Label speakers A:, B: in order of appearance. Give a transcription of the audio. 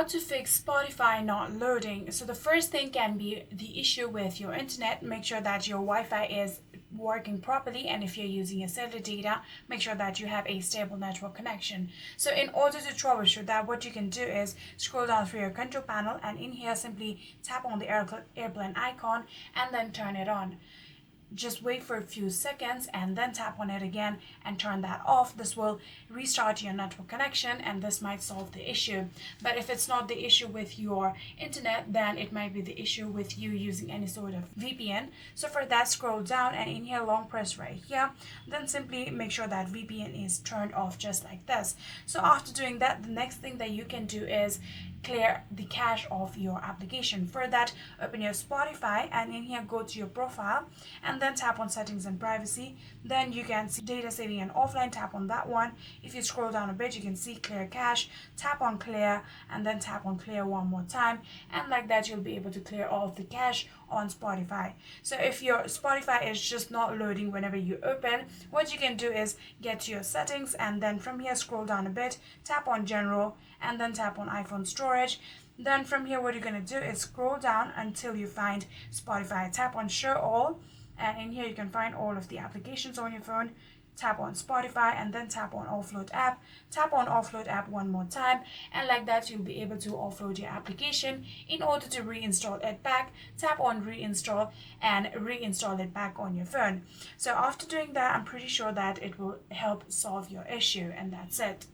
A: how to fix Spotify not loading. So the first thing can be the issue with your internet. Make sure that your Wi-Fi is working properly, and if you're using a cellular data, make sure that you have a stable network connection. So in order to troubleshoot that, what you can do is scroll down through your control panel, and in here simply tap on the airplane icon and then turn it on. Just wait for a few seconds and then tap on it again and turn that off. This will restart your network connection, and this might solve the issue. But if it's not the issue with your internet, then it might be the issue with you using any sort of VPN. So for that, scroll down and in here long press right here, then simply make sure that VPN is turned off just like this. So after doing that, the next thing that you can do is clear the cache of your application. For that, open your Spotify and in here go to your profile and then tap on settings and privacy. Then you can see data saving and offline, tap on that one. If you scroll down a bit, you can see clear cache, tap on clear and then tap on clear one more time, and like that you'll be able to clear all of the cache on Spotify. So if your Spotify is just not loading whenever you open, what you can do is get to your settings and then from here scroll down a bit, tap on general and then tap on iPhone storage. Then from here what you're going to do is scroll down until you find Spotify. Tap on show all, and in here you can find all of the applications on your phone. Tap on Spotify and then tap on offload app. Tap on offload app one more time, and like that you'll be able to offload your application. In order to reinstall it back, tap on reinstall and reinstall it back on your phone. So after doing that, I'm pretty sure that it will help solve your issue, and that's it.